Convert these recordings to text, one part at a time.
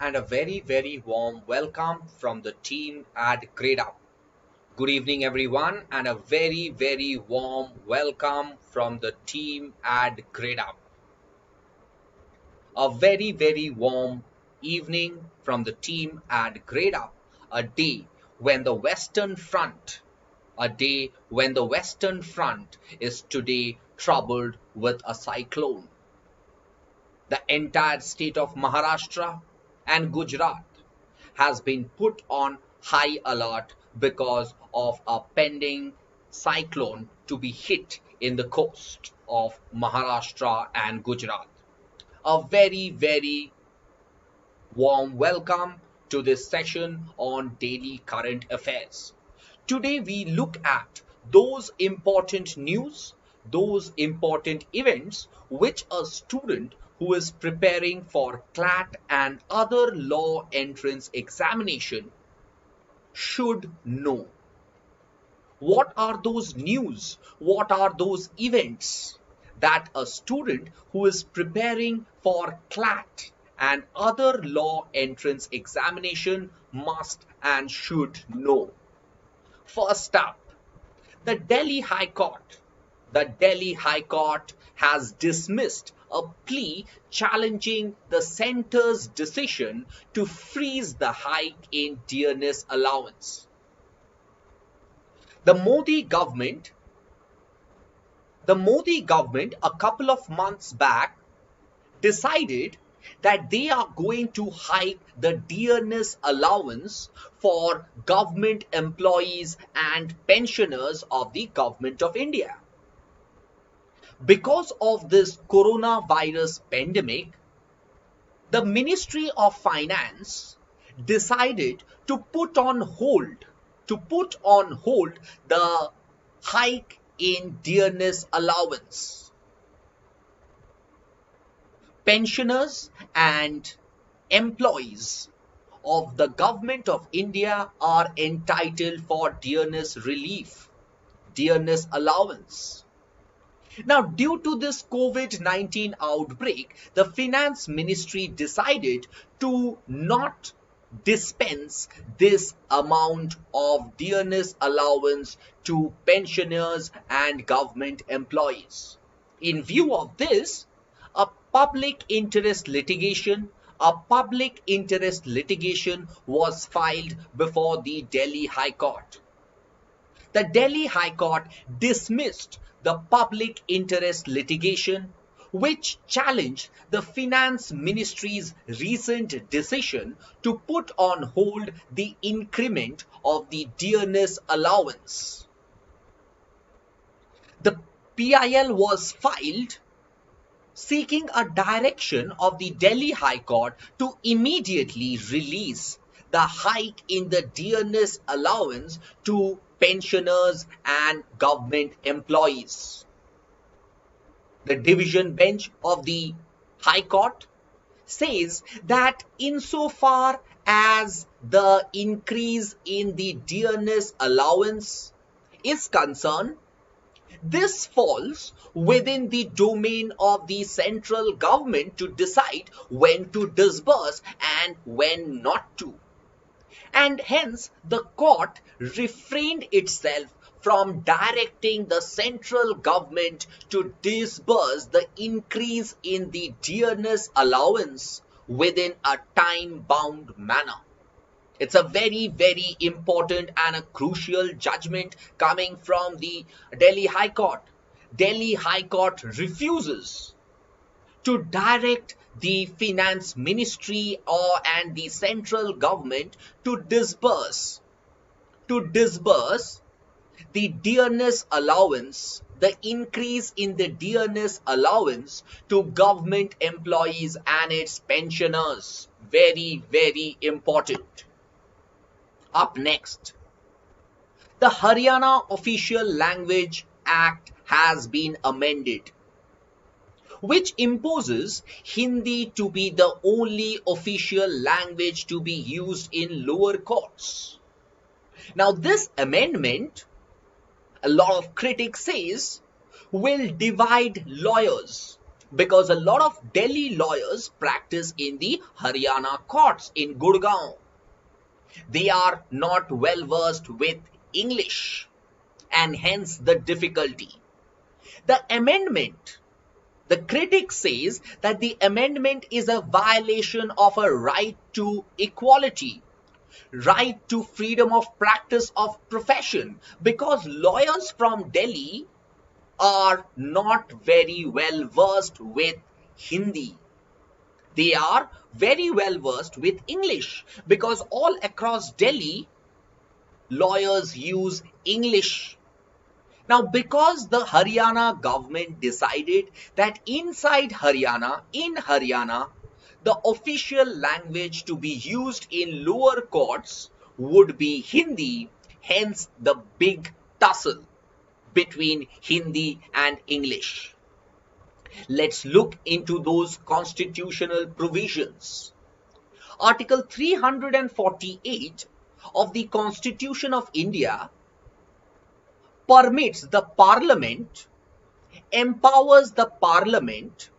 and a very warm welcome from the team at Gradeup. Good evening everyone and a very warm welcome from the team at Gradeup. A very warm evening from the team at Gradeup. A day when the Western Front is today troubled with a cyclone. The entire state of Maharashtra and Gujarat has been put on high alert because of a pending cyclone to be hit in the coast of Maharashtra and Gujarat. A very warm welcome to this session on daily current affairs. Today we look at those important news, those important events which a student who is preparing for CLAT and other law entrance examination should know. What are those news? What are those events that a student who is preparing for CLAT and other law entrance examination must and should know? First up, the Delhi High Court. The Delhi High Court has dismissed a plea challenging the centre's decision to freeze the hike in dearness allowance. The Modi government a couple of months back decided that they are going to hike the dearness allowance for government employees and pensioners of the Government of India. Because of this coronavirus pandemic, the Ministry of Finance decided to put on hold the hike in dearness allowance. Pensioners and employees of the Government of India are entitled for dearness relief, dearness allowance. Now, due to this COVID-19 outbreak, the Finance Ministry decided to not dispense this amount of dearness allowance to pensioners and government employees. In view of this, a public interest litigation was filed before the Delhi High Court. The Delhi High Court dismissed the public interest litigation which challenged the Finance Ministry's recent decision to put on hold the increment of the dearness allowance. The PIL was filed seeking a direction of the Delhi High Court to immediately release the hike in the dearness allowance to pensioners and government employees. The division bench of the High Court says that insofar as the increase in the dearness allowance is concerned, this falls within the domain of the central government to decide when to disburse and when not to. And hence the court refrained itself from directing the central government to disburse the increase in the dearness allowance within a time-bound manner. It's a very important and a crucial judgment coming from the Delhi High Court. Delhi High Court refuses to direct the Finance Ministry and the central government to disburse the dearness allowance, the increase in the dearness allowance to government employees and its pensioners. Very important. Up next, the Haryana Official Language Act has been amended, which imposes Hindi to be the only official language to be used in lower courts. Now, this amendment, a lot of critics says, will divide lawyers because a lot of Delhi lawyers practice in the Haryana courts in Gurgaon. They are not well versed with English, and hence the difficulty. The amendment, the critic says that the amendment is a violation of a right to equality, right to freedom of practice of profession, because lawyers from Delhi are not very well versed with Hindi. They are very well versed with English, because all across Delhi, lawyers use English. Now, because the Haryana government decided that inside Haryana, in Haryana, the official language to be used in lower courts would be Hindi, hence the big tussle between Hindi and English. Let's look into those constitutional provisions. Article 348 of the Constitution of India permits the Parliament, empowers the Parliament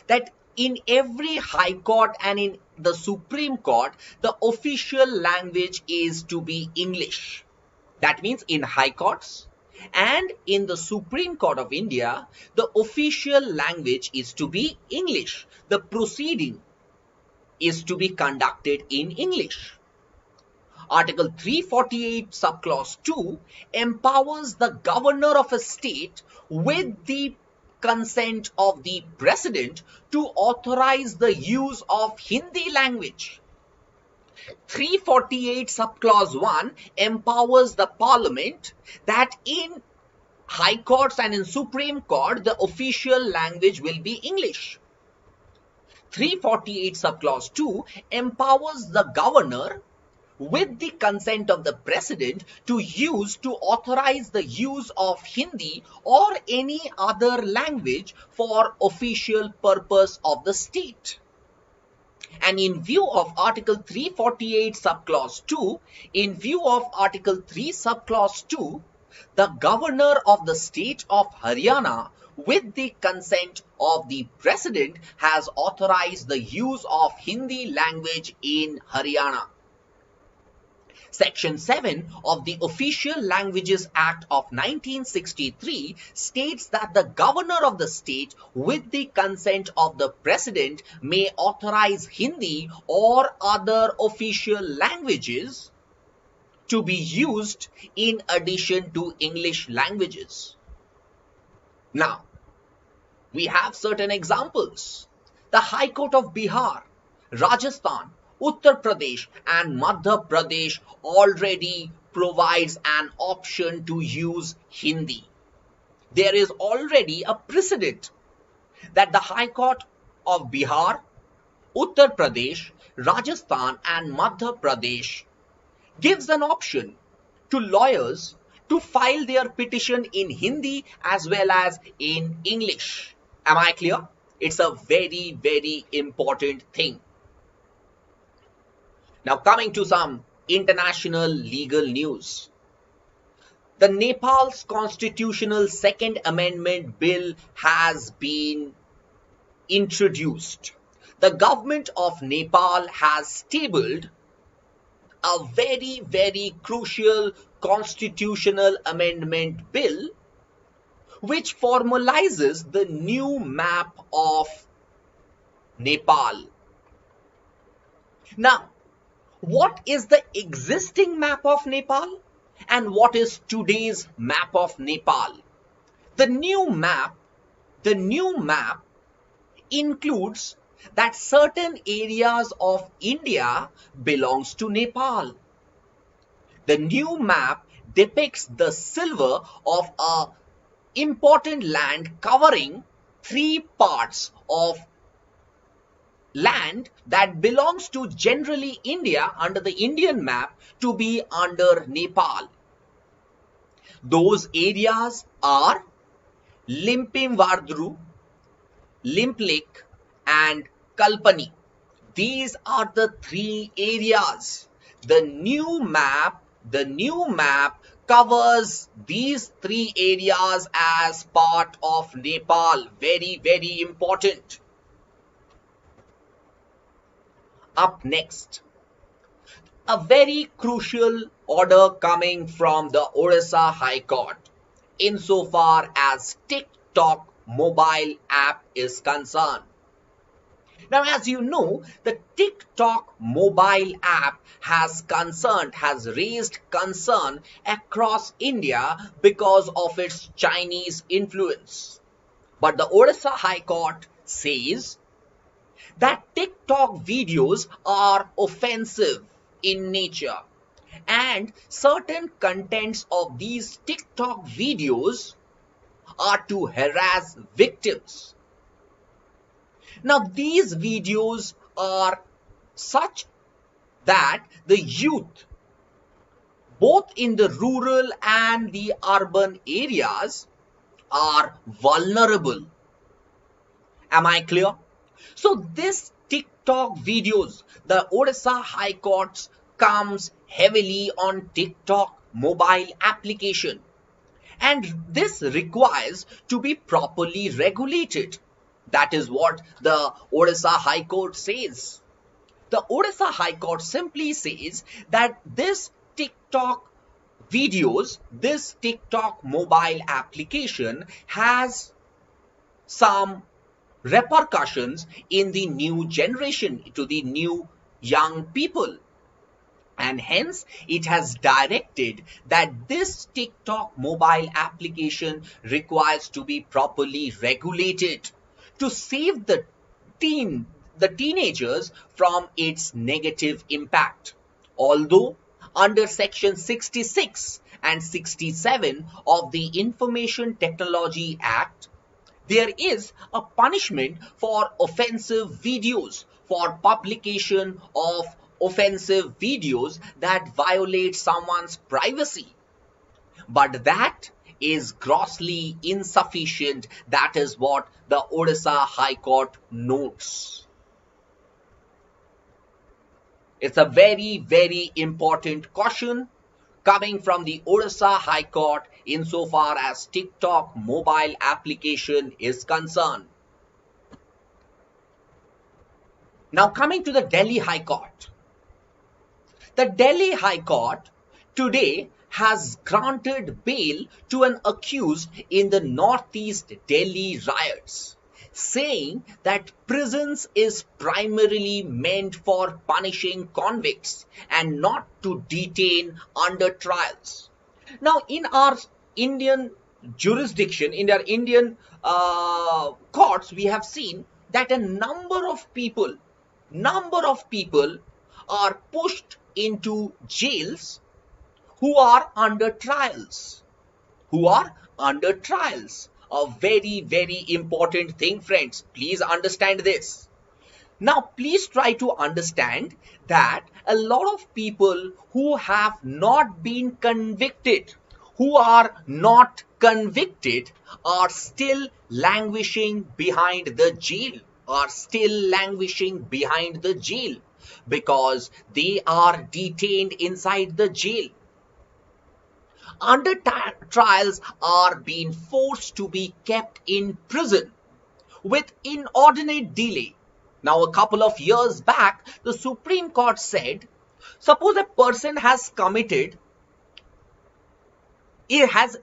that in every High Court and in the Supreme Court, the official language is to be English. That means in High Courts and in the Supreme Court of India, the official language is to be English. The proceeding is to be conducted in English. Article 348 subclause 2 empowers the governor of a state with the consent of the president to authorize the use of Hindi language. 348 subclause 1 empowers the parliament that in high courts and in Supreme Court the official language will be English. 348 subclause 2 empowers the governor with the consent of the president to authorize the use of Hindi or any other language for official purpose of the state. And in view of Article 348 subclause 2, in view of Article 3 subclause 2, the governor of the state of Haryana with the consent of the president has authorized the use of Hindi language in Haryana. Section 7 of the Official Languages Act of 1963 states that the governor of the state, with the consent of the president, may authorize Hindi or other official languages to be used in addition to English languages. Now, we have certain examples. The High Court of Bihar, Rajasthan, Uttar Pradesh and Madhya Pradesh already provides an option to use Hindi. There is already a precedent that the High Court of Bihar, Uttar Pradesh, Rajasthan and Madhya Pradesh gives an option to lawyers to file their petition in Hindi as well as in English. Am I clear? It's a very, very important thing. Now coming to some international legal news. The Nepal's constitutional second amendment bill has been introduced. The government of Nepal has tabled a very, very crucial constitutional amendment bill which formalizes the new map of Nepal. Now, what is the existing map of Nepal and what is today's map of Nepal? The new map includes that certain areas of India belongs to Nepal. The new map depicts the silver of a important land covering 3 parts of land that belongs to generally India under the Indian map to be under Nepal. Those areas are Limpimvardru, Limplik and Kalpani. These are the 3 areas. The new map covers these three areas as part of Nepal. Very, very important. Up next, a very crucial order coming from the Orissa High Court insofar as TikTok mobile app is concerned. Now, as you know, the TikTok mobile app has raised concern across India because of its Chinese influence. But the Orissa High Court says that TikTok videos are offensive in nature and certain contents of these TikTok videos are to harass victims. Now, these videos are such that the youth, both in the rural and the urban areas, are vulnerable. Am I clear? So, this TikTok videos, the Orissa High Court comes heavily on TikTok mobile application. And this requires to be properly regulated. That is what the Orissa High Court says. The Orissa High Court simply says that this TikTok videos, this TikTok mobile application has some repercussions in the new generation, to the new young people. And hence, it has directed that this TikTok mobile application requires to be properly regulated to save the teenagers from its negative impact. Although under section 66 and 67 of the Information Technology Act, there is a punishment for offensive videos, for publication of offensive videos that violate someone's privacy. But that is grossly insufficient. That is what the Orissa High Court notes. It's a very, very important caution coming from the Orissa High Court insofar as TikTok mobile application is concerned. Now coming to the Delhi High Court. The Delhi High Court today has granted bail to an accused in the Northeast Delhi riots, saying that prisons is primarily meant for punishing convicts and not to detain under trials. Now, in our Indian jurisdiction, in our Indian courts, we have seen that a number of people are pushed into jails who are under trials. A very, very important thing, friends. Please understand this. Now, please try to understand that a lot of people who have not been convicted, are still languishing behind the jail, because they are detained inside the jail. Under trials are being forced to be kept in prison with inordinate delay. Now, a couple of years back, the Supreme Court said, suppose a person has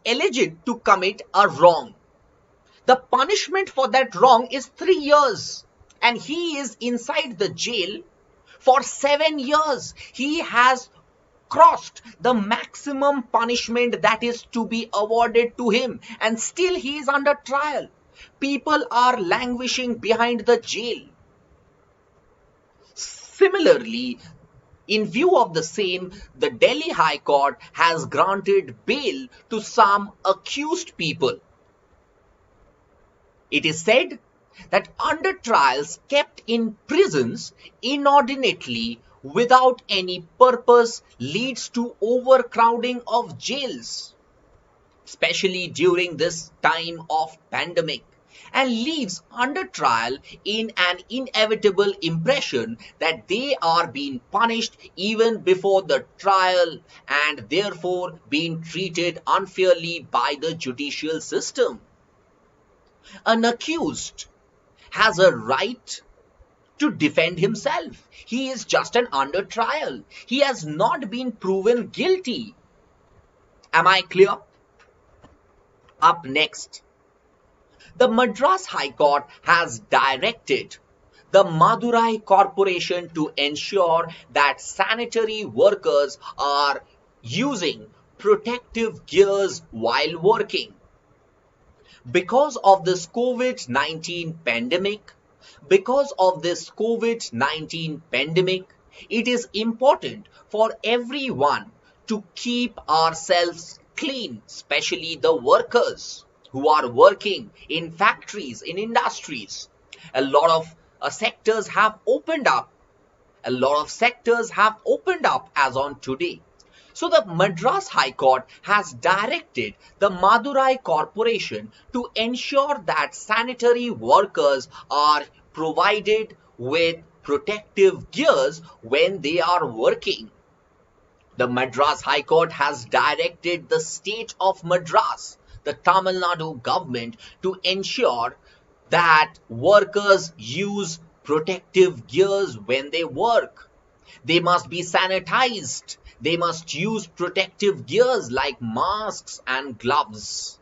alleged to commit a wrong. The punishment for that wrong is 3 years, and he is inside the jail for 7 years. He has crossed the maximum punishment that is to be awarded to him, and still he is under trial. People are languishing behind the jail. Similarly, in view of the same, the Delhi High Court has granted bail to some accused people. It is said that under trials kept in prisons inordinately without any purpose leads to overcrowding of jails, especially during this time of pandemic. and leaves under trial in an inevitable impression that they are being punished even before the trial and therefore being treated unfairly by the judicial system. An accused has a right to defend himself. He is just an under trial. He has not been proven guilty. Am I clear? Up next, the Madras High Court has directed the Madurai Corporation to ensure that sanitary workers are using protective gears while working. Because of this COVID-19 pandemic, it is important for everyone to keep ourselves clean, especially the workers who are working in factories, in industries. A lot of sectors have opened up. As on today. So the Madras High Court has directed the Madurai Corporation to ensure that sanitary workers are provided with protective gears when they are working. The Madras High Court has directed the state of Madras, the Tamil Nadu government, to ensure that workers use protective gears when they work. They must be sanitized. They must use protective gears like masks and gloves.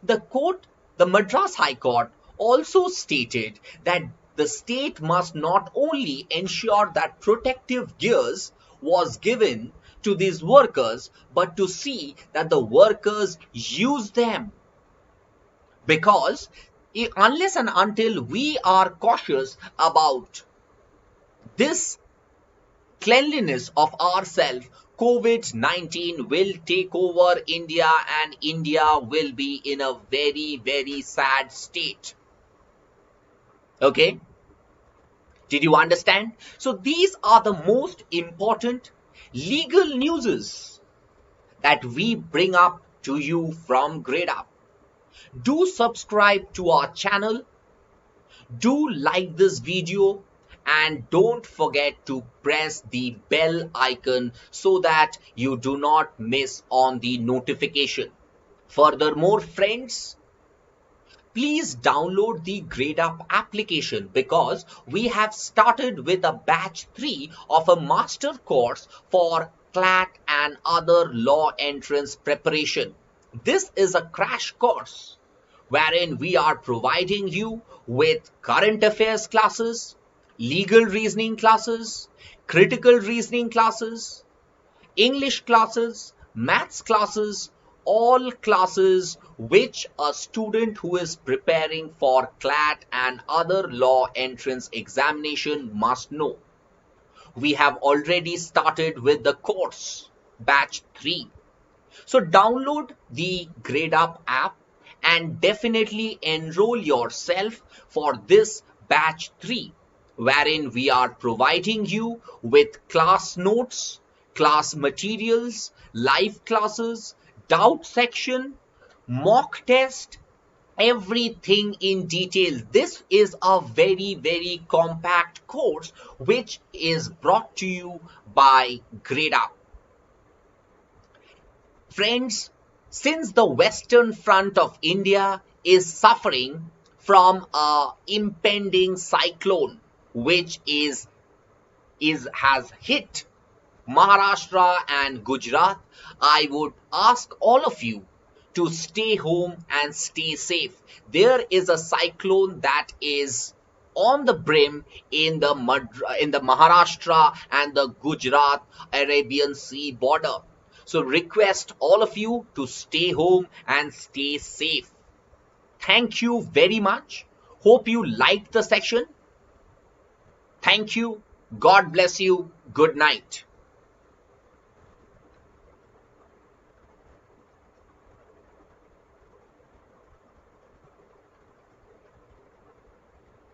The Madras High Court also stated that the state must not only ensure that protective gears was given to these workers, but to see that the workers use them. Because unless and until we are cautious about this cleanliness of ourselves, COVID-19 will take over India and India will be in a very, very sad state. Okay? Did you understand? So these are the most important legal newses that we bring up to you from Gradeup. Do subscribe to our channel. Do like this video. And don't forget to press the bell icon so that you do not miss on the notification. Furthermore, friends, please download the Gradeup application because we have started with a batch 3 of a master course for CLAT and other law entrance preparation. This is a crash course wherein we are providing you with current affairs classes, legal reasoning classes, critical reasoning classes, English classes, maths classes, all classes which a student who is preparing for CLAT and other law entrance examination must know. We have already started with the course, batch 3. So download the Gradeup app and definitely enroll yourself for this batch 3. Wherein we are providing you with class notes, class materials, live classes, doubt section, mock test, everything in detail. This is a very, very compact course which is brought to you by Gradeup. Friends, since the western front of India is suffering from an impending cyclone, which has hit Maharashtra and Gujarat, I would ask all of you to stay home and stay safe. There is a cyclone that is on the brim in the Maharashtra and the Gujarat Arabian Sea border. So request all of you to stay home and stay safe. Thank you very much. Hope you liked the section. Thank you. God bless you. Good night.